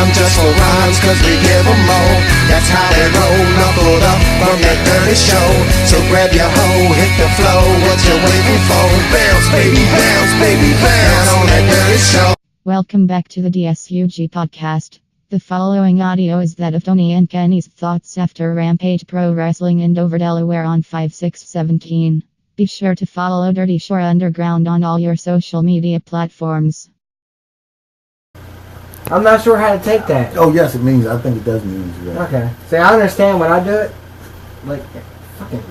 them just for rhymes, cause we give them more. That's how we roll, knuckled up from that dirty show. So grab your hoe, hit the flow, what you waiting for? Bounce, baby, bounce on that dirty show. Welcome back to the DSUG podcast. The following audio is that of Tony and Kenny's thoughts after Rampage Pro Wrestling in Dover, Delaware on 5/6/17. Be sure to follow Dirty Shore Underground on all your social media platforms. I'm not sure how to take that. Oh, yes, it means. I think it does mean. Yeah. Okay. See, I understand when I do it. Like, fucking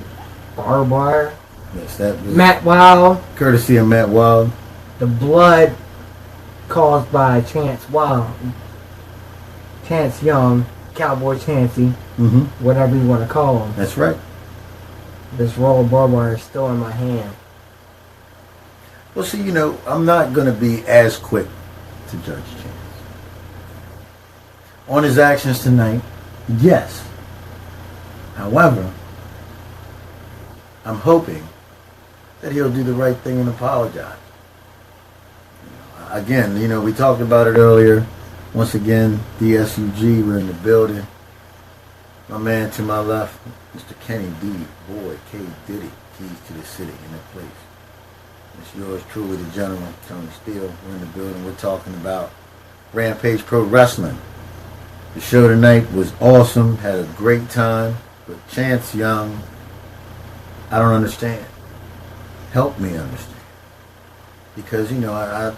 barbed wire. Yes, that was Matt Wild. courtesy of Matt Wild. The blood caused by Chance Wild. Chance Young. Cowboy Chancey. Mm-hmm. Whatever you want to call him. That's right. This roll of barbed wire is still in my hand. Well, see, I'm not going to be as quick to judge Chance. On his actions tonight, yes. However, I'm hoping that he'll do the right thing and apologize. Again, we talked about it earlier. Once again, DSUG, we're in the building. My man to my left, Mr. Kenny D. Boy, K. Diddy, keys to the city in that place. It's yours truly, the gentleman, Tony Steele. We're in the building. We're talking about Rampage Pro Wrestling. The show tonight was awesome. Had a great time. But Chance Young, I don't understand. Help me understand. Because, I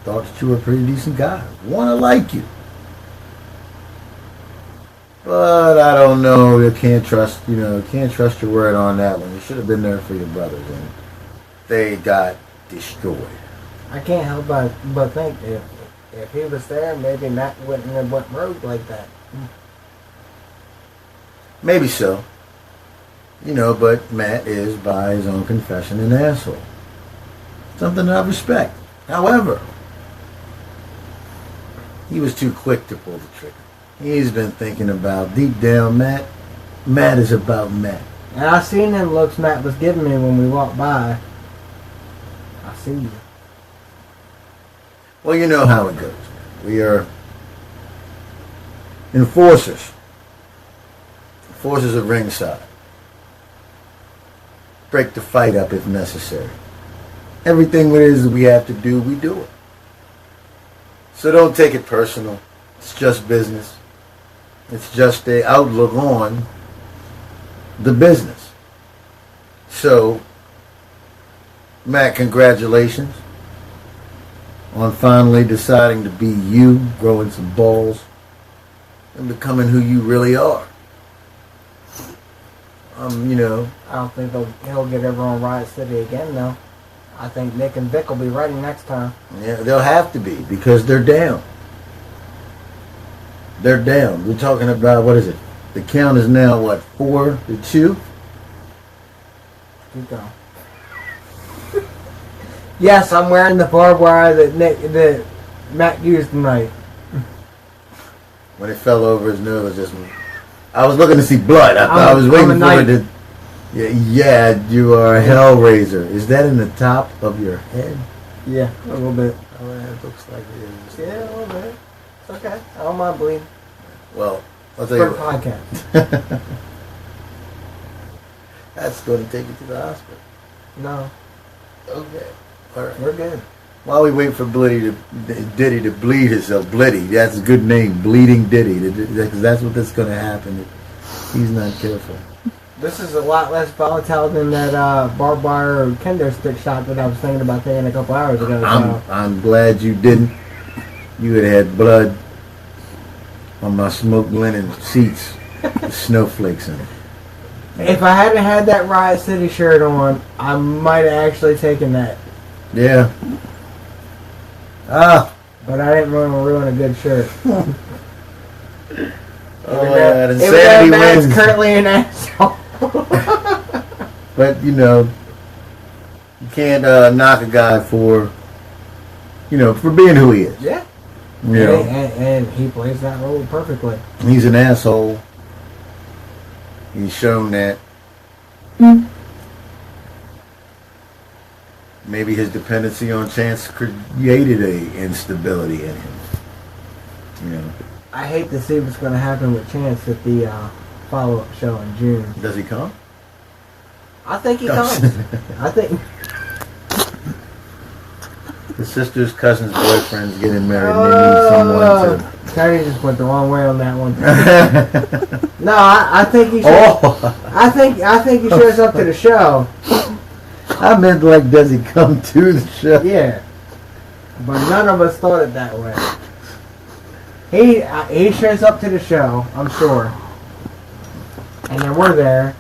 thought that you were a pretty decent guy. Want to like you. But I don't know. You can't trust your word on that one. You should have been there for your brothers. And they got destroyed. I can't help but think if he was there, maybe Matt wouldn't have went rogue like that. Maybe so. But Matt is, by his own confession, an asshole. Something that I respect. However, he was too quick to pull the trigger. He's been thinking about, deep down, Matt is about Matt. And I seen them looks Matt was giving me when we walked by. I see you. Well, you know how it goes. We are enforcers. Enforcers of ringside. Break the fight up if necessary. Everything it is we have to do, we do it. So don't take it personal. It's just business. It's just the outlook on the business. So, Matt, congratulations on finally deciding to be you, growing some balls, and becoming who you really are. I don't think he'll get ever on Riot City again, though. I think Nick and Vic will be ready next time. Yeah, they'll have to be, because they're down. They're down. We're talking about, what is it? The count is now, 4-2? Keep going. Yes, I'm wearing the barbed wire that Matt used tonight. When it fell over his nose, I was looking to see blood. I was waiting for it to... Yeah, you are a Hellraiser. Is that in the top of your head? Yeah, a little bit. Oh, it looks like it is. Yeah, a little bit. It's okay. I don't mind bleeding. Well, I'll tell you what. Podcast. That's going to take you to the hospital. No. Okay. All right. We're good. While we wait for Diddy to bleed himself, Blitty, that's a good name, Bleeding Diddy, because that's what that's going to happen if he's not careful. This is a lot less volatile than that barbed wire kendo stick shot that I was thinking about taking a couple hours ago. I'm glad you didn't. You had blood on my smoked linen seats with snowflakes in it. If I hadn't had that Riot City shirt on, I might have actually taken that. Yeah. But I didn't want to ruin a good shirt. Yeah, insanity wins. Currently an asshole. But you can't knock a guy for being who he is. Yeah. And he plays that role perfectly. He's an asshole. He's shown that. Maybe his dependency on Chance created a instability in him. You know. I hate to see what's going to happen with Chance at the follow-up show in June. Does he come? I think he comes. I think. His sister's cousin's boyfriend's getting married and they need someone to... Tony just went the wrong way on that one. No, I think he should. Oh. I think he shows up to the show. I meant like, does he come to the show? Yeah. But none of us thought it that way. He shows up to the show, I'm sure. And then we're there.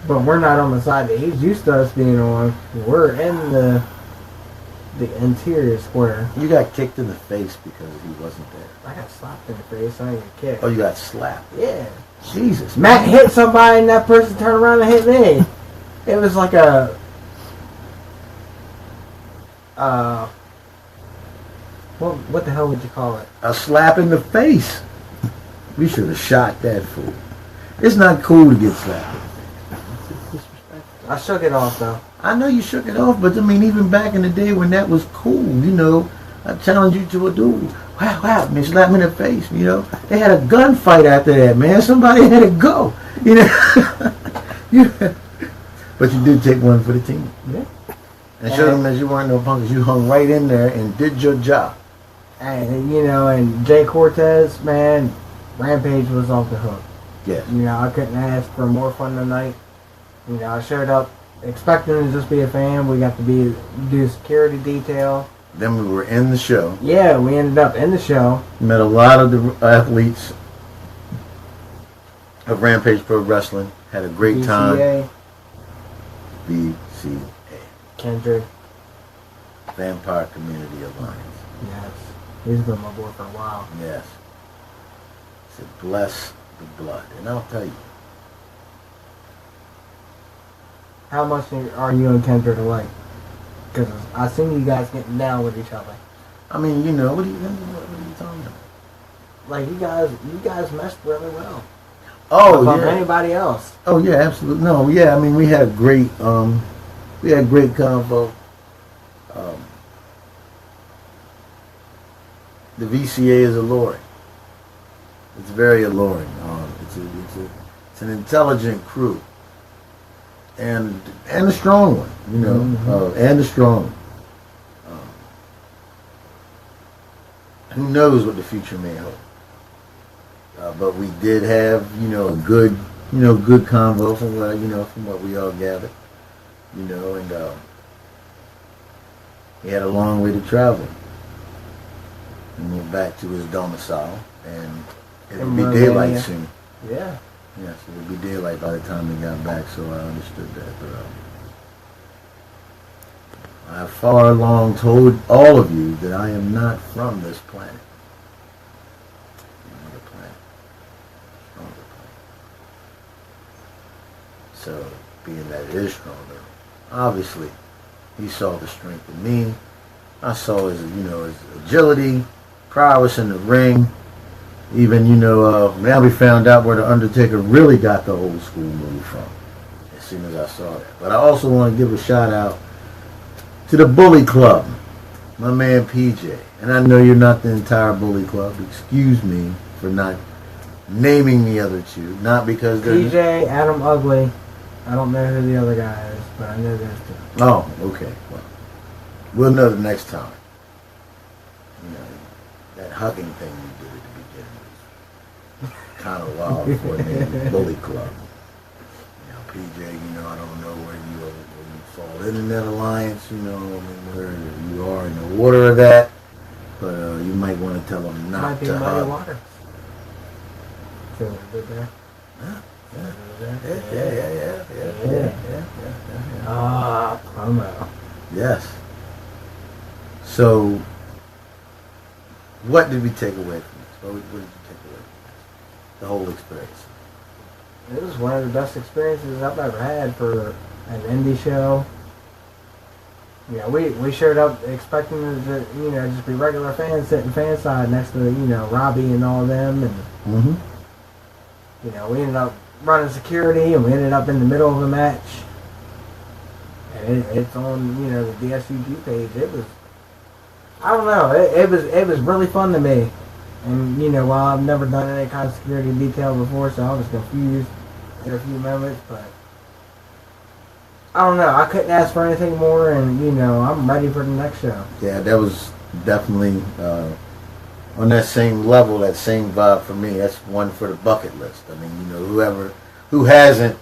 But we're not on the side that he's used to us being on. We're in the interior square. You got kicked in the face because he wasn't there. I got slapped in the face. I didn't get kicked. Oh, you got slapped? Yeah. Jesus. Matt hit somebody and that person turned around and hit me. It was like a... What the hell would you call it? A slap in the face. We should have shot that fool. It's not cool to get slapped. I shook it off though. I know you shook it off, but I mean, even back in the day when that was cool, you know, I challenged you to a duel. Wow, man, slap me in the face, you know. They had a gunfight after that, man. Somebody had to go, you know. But you did take one for the team. Yeah. And showed them that you weren't no punkers. You hung right in there and did your job. And, you know, and Jay Cortez, man, Rampage was off the hook. Yes. You know, I couldn't ask for more fun tonight. You know, I showed up expecting to just be a fan. We got to do security detail. Then we were in the show. Yeah, we ended up in the show. Met a lot of the athletes of Rampage Pro Wrestling. Had a great time. VCA. Kendrick. Vampire Community Alliance. Yes. He's been my boy for a while. Yes. Said bless the blood. And I'll tell you. How much are you and Kendrick alike? Because I seen you guys getting down with each other. I mean, you know, what are you talking about? Like you guys meshed really well. Oh, above yeah. Anybody else? Oh yeah, absolutely. No, yeah. I mean, we had great convo. The VCA is alluring. It's very alluring. It's an intelligent crew. And a strong one, you know, and a strong one. Who knows what the future may hold? But we did have, you know, a good convo from what we all gathered, you know, and he had a long way to travel. He moved back to his domicile, and it would be daylight soon. Yeah. Yes, it would be daylight by the time we got back, so I understood that. But I have far along told all of you that I am not from this planet. Another planet. Stronger planet. So, being that it is stronger, obviously, he saw the strength in me. I saw his agility, prowess in the ring. Even, now we found out where The Undertaker really got the old school move from, as soon as I saw that. But I also want to give a shout out to the Bully Club, my man PJ. And I know you're not the entire Bully Club. Excuse me for not naming the other two. Not because they're... PJ, Adam Ugly. I don't know who the other guy is, but I know there's two. Oh, okay. Well, we'll know the next time. That hugging thing you did at the beginning was kind of wild for a name, Bully Club. PJ, I don't know where you fall in that alliance, where you are in the order of that, but you might want to tell them not to hug. Water. See what I did there? Yeah. Ah, promo. Yes. So, what did we take away from this? What did you take away from this? The whole experience. It was one of the best experiences I've ever had for an indie show. Yeah, we showed up expecting to, just be regular fans sitting fan side next to, Robbie and all of them, and we ended up running security, and we ended up in the middle of a match. And it's on, the DSUG page. It was I don't know. It was really fun to me. And, you know, while I've never done any kind of security detail before, so I was confused in a few moments, but I don't know. I couldn't ask for anything more, and, you know, I'm ready for the next show. Yeah, that was definitely on that same level, that same vibe for me. That's one for the bucket list. I mean, you know, who hasn't,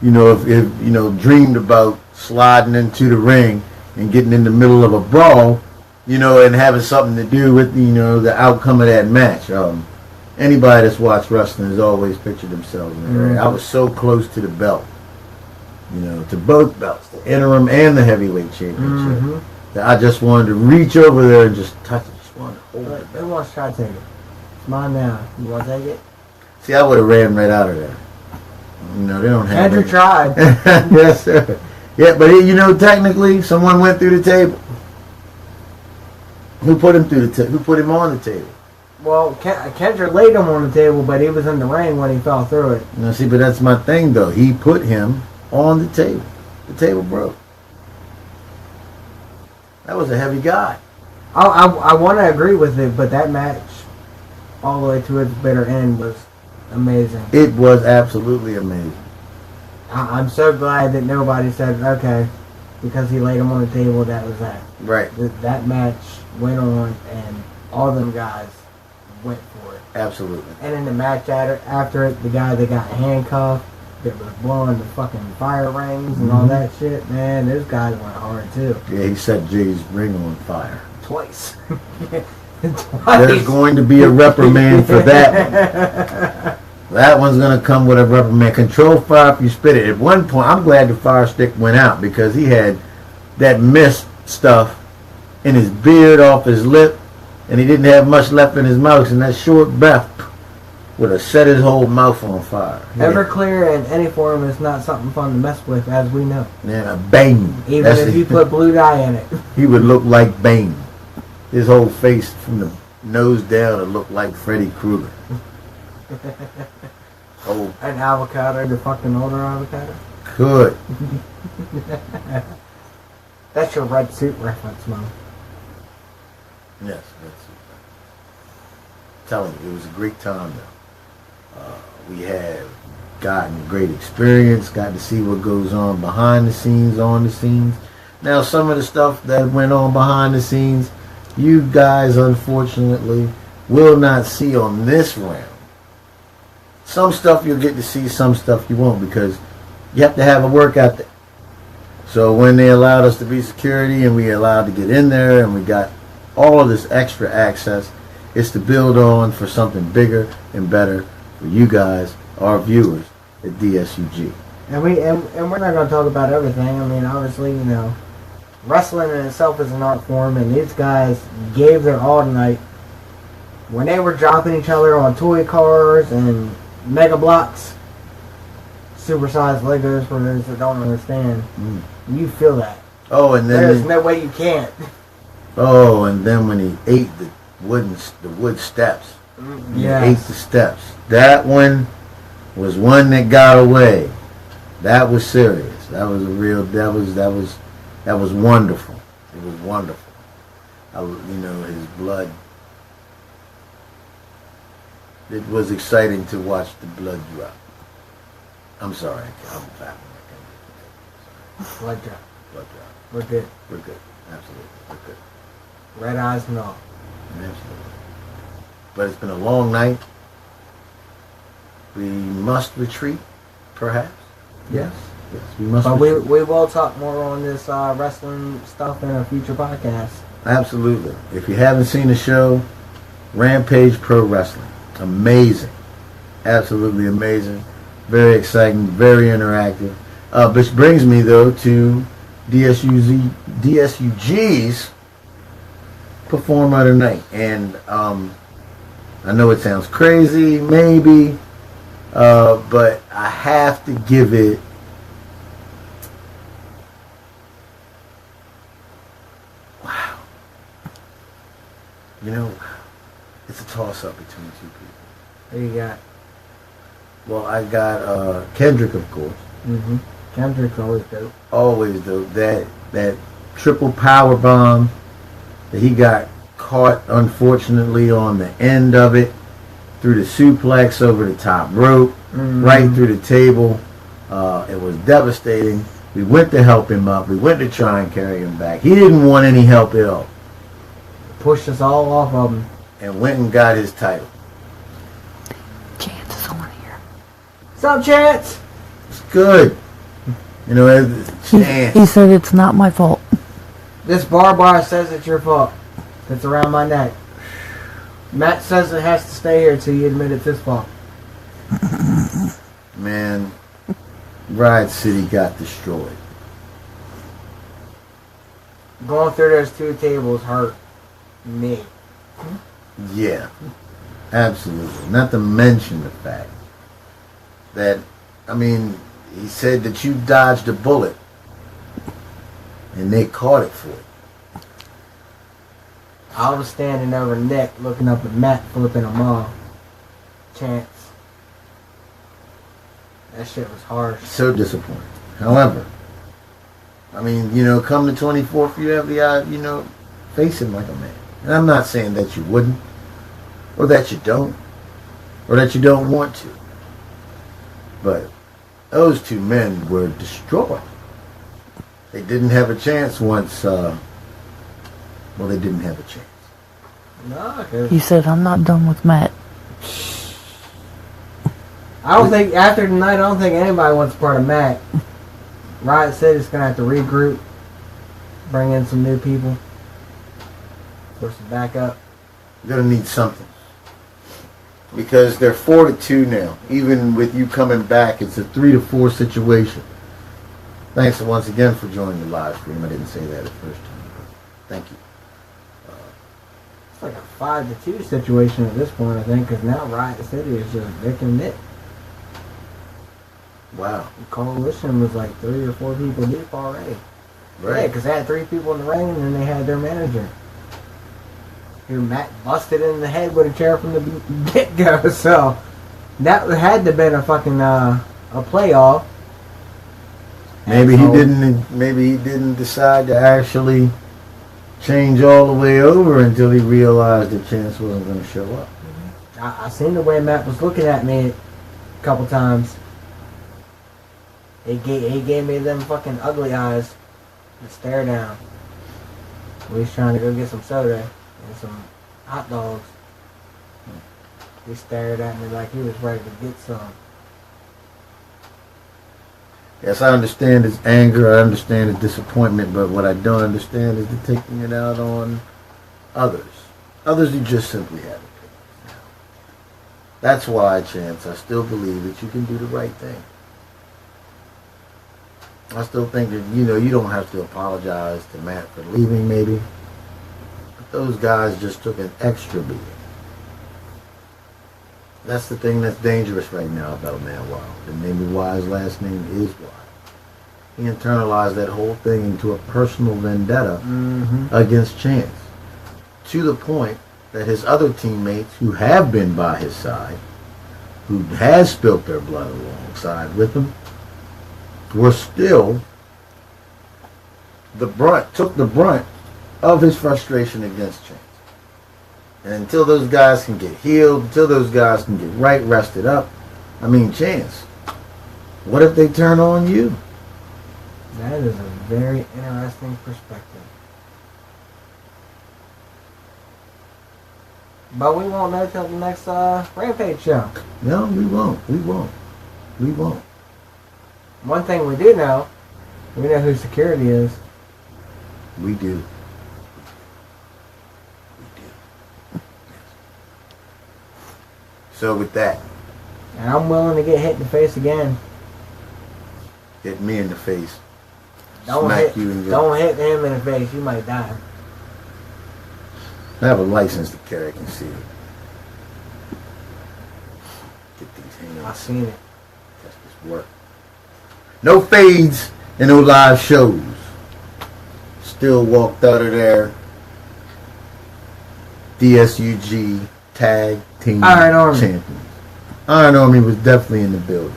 you know, if you know, dreamed about sliding into the ring and getting in the middle of a brawl, you know, and having something to do with, you know, the outcome of that match. Anybody that's watched wrestling has always pictured themselves in there. I was so close to the belt, you know, to both belts, the interim and the heavyweight championship, that I just wanted to reach over there and just touch it. Just wanted to hold it. Who wants to try to take it? It's mine now. You want to take it? See, I would have ran right out of there. You know, they don't have Andrew tried. Yes, sir. Yeah, but you know, technically, someone went through the table. Who put him through the Who put him on the table? Well, Kendrick laid him on the table, but he was in the ring when he fell through it. No, see, but that's my thing, though. He put him on the table. The table broke. That was a heavy guy. I want to agree with it, but that match, all the way to its bitter end, was amazing. It was absolutely amazing. I'm so glad that nobody said, okay, because he laid him on the table, that was that. Right. That match went on, and all them guys went for it. Absolutely. And in the match after it, the guy that got handcuffed, that was blowing the fucking fire rings and all that shit, man, those guys went hard too. Yeah, he set Jay's ring on fire. Twice. There's going to be a reprimand for that one. That one's going to come with a reprimand. Control fire if you spit it. At one point, I'm glad the fire stick went out because he had that mist stuff in his beard, off his lip, and he didn't have much left in his mouth, and that short breath would have set his whole mouth on fire. Everclear in any form is not something fun to mess with, as we know. Yeah, Bane. Even if you put blue dye in it. He would look like Bane. His whole face from the nose down would look like Freddy Krueger. Oh, An avocado, the fucking older avocado. good. That's your red suit reference, Mom. Yes, that's it. Telling you, it was a great time though. We have gotten great experience, got to see what goes on behind the scenes, on the scenes. Now, some of the stuff that went on behind the scenes, you guys, unfortunately, will not see on this round. Some stuff you'll get to see, some stuff you won't, because you have to have a work ethic. So when they allowed us to be security and we allowed to get in there and we got all of this extra access, it's to build on for something bigger and better for you guys, our viewers at DSUG. And we're not going to talk about everything. I mean, obviously, you know, wrestling in itself is an art form, and these guys gave their all tonight. When they were dropping each other on toy cars and mega blocks, supersized Legos for those that don't understand, you feel that. Oh, and then there's no way you can't. Oh, and then when he ate the wood steps, he ate the steps. That one was one that got away. That was serious. That was a real. That was wonderful. It was wonderful. You know, his blood. It was exciting to watch the blood drop. I'm sorry, I'm fat. Blood drop. Blood drop. We're good. We're good. Absolutely, we're good. Red eyes and all. Absolutely. But it's been a long night. We must retreat, perhaps. Yes, we must. But we will talk more on this wrestling stuff in a future podcast. Absolutely. If you haven't seen the show, Rampage Pro Wrestling, amazing, absolutely amazing, very exciting, very interactive. Which brings me though to DSUG's performer of the night, and I know it sounds crazy, maybe. But I have to give it wow. You know, it's a toss-up between two people. Who you got? Well, I got Kendrick, of course. Mm-hmm. Kendrick's always dope. Always dope. That triple power bomb that he got caught, unfortunately, on the end of it, through the suplex over the top rope, right through the table. It was devastating. We went to help him up. We went to try and carry him back. He didn't want any help at all. Pushed us all off of him. And went and got his title. Chance is on here. What's up, Chance? It's good. You know, Chance. He said it's not my fault. This barbed wire says it's your fault. It's around my neck. Matt says it has to stay here until you admit it's his fault. Man, Riot City got destroyed. Going through those two tables hurt me. Yeah, absolutely. Not to mention the fact that, I mean, he said that you dodged a bullet and they caught it for it. I was standing over Nick looking up at Matt flipping them off. Chance. That shit was harsh. So disappointing. However, I mean, you know, come the 24th, you have the, you know, face him like a man. And I'm not saying that you wouldn't, or that you don't, or that you don't want to. But those two men were destroyed. They didn't have a chance once, well, they didn't have a chance. No, 'cause He said, I'm not done with Matt. I don't think, after tonight, I don't think anybody wants part of Matt. Riot City's going to have to regroup, bring in some new people, for some backup. You're going to need something. Because they're 4-2 now. Even with you coming back, it's a 3-4 situation. Thanks once again for joining the live stream. I didn't say that at first time, but thank you. It's like a 5-2 situation at this point, I think, because now Riot City is just Vic and Nick. Wow. The coalition was like 3 or 4 people deep already. Right. Yeah, because they had 3 people in the ring, and then they had their manager. Who Matt busted in the head with a chair from the get-go, so that had to have been a fucking a playoff. Maybe he didn't decide to actually change all the way over until he realized that Chance wasn't going to show up. I seen the way Matt was looking at me a couple times. He gave me them fucking ugly eyes and stare down. We was trying to go get some soda and some hot dogs. He stared at me like he was ready to get some. Yes, I understand his anger, I understand his disappointment, but what I don't understand is the taking it out on others. Others who just simply have opinions. That's why, Chance, I still believe that you can do the right thing. I still think that, you know, you don't have to apologize to Matt for leaving, maybe. But those guys just took an extra beating. That's the thing that's dangerous right now about Matt Wild. And maybe why his last name is Wild. He internalized that whole thing into a personal vendetta against Chance. To the point that his other teammates who have been by his side, who has spilt their blood alongside with him, were still took the brunt of his frustration against Chance. And until those guys can get healed, until those guys can get right, rested up, I mean, Chance, what if they turn on you? That is a very interesting perspective. But we won't know till the next Rampage show. No, we won't. We won't. We won't. One thing we do know, we know who security is. We do. So with that, And I'm willing to get hit in the face again. hit me in the face. Don't Smack hit, you in your... don't hit him in the face. You might die. I have a license to carry concealed. Get these hands. I seen it. That's this work. No fades and no live shows. Still walked out of there. DSUG Tag Team Iron Army. Champions. Iron Army was definitely in the building.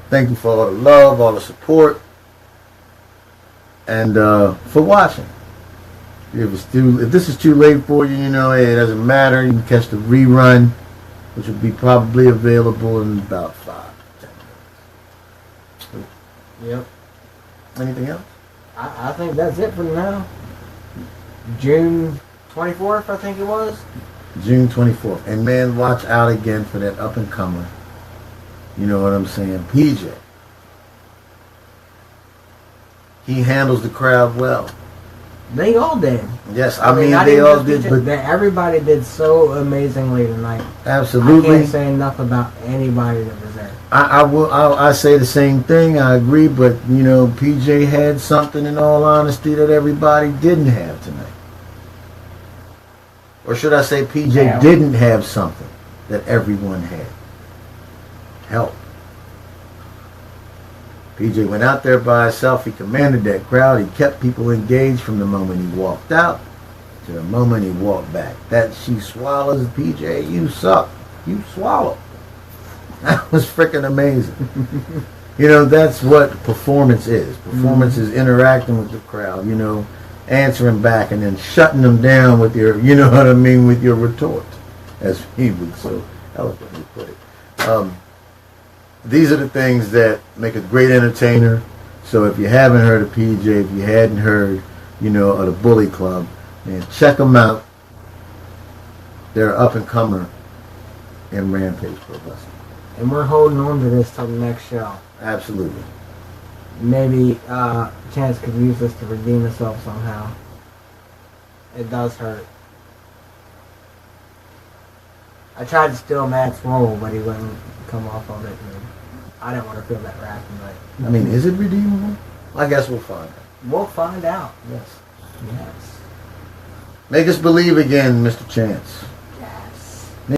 Thank you for all the love, all the support, and for watching. If this is too late for you, hey, it doesn't matter. You can catch the rerun, which will be probably available in about 5 to 10 minutes. Yep. Anything else? I think that's it for now. June 24th, I think it was. June 24th. And man, watch out again for that up and comer. You know what I'm saying? PJ. He handles the crowd well. They all did. Yes, I mean they all did, but everybody did so amazingly tonight. Absolutely. I can't say enough about anybody that was there. I say the same thing. I agree, but PJ had something, in all honesty, that everybody didn't have tonight. Or should I say PJ didn't have something that everyone had? Help. PJ went out there by himself. He commanded that crowd. He kept people engaged from the moment he walked out to the moment he walked back. That she swallows, PJ, you suck. You swallow. That was freaking amazing. That's what performance is. Performance is interacting with the crowd, answering back and then shutting them down with your, with your retort, as he would so eloquently put it. These are the things that make a great entertainer. So if you haven't heard of PJ, if you hadn't heard, of the Bully Club, man, check them out. They're up and comer in Rampage Pro Wrestling. And we're holding on to this till the next show. Absolutely. Maybe Chance could use this to redeem himself somehow. It does hurt. I tried to steal Matt's role, but he wouldn't come off of it. I didn't want to feel that wrath tonight. I mean, is it redeemable? I guess we'll find out. We'll find out. Yes. Yes. Make us believe again, Mr. Chance.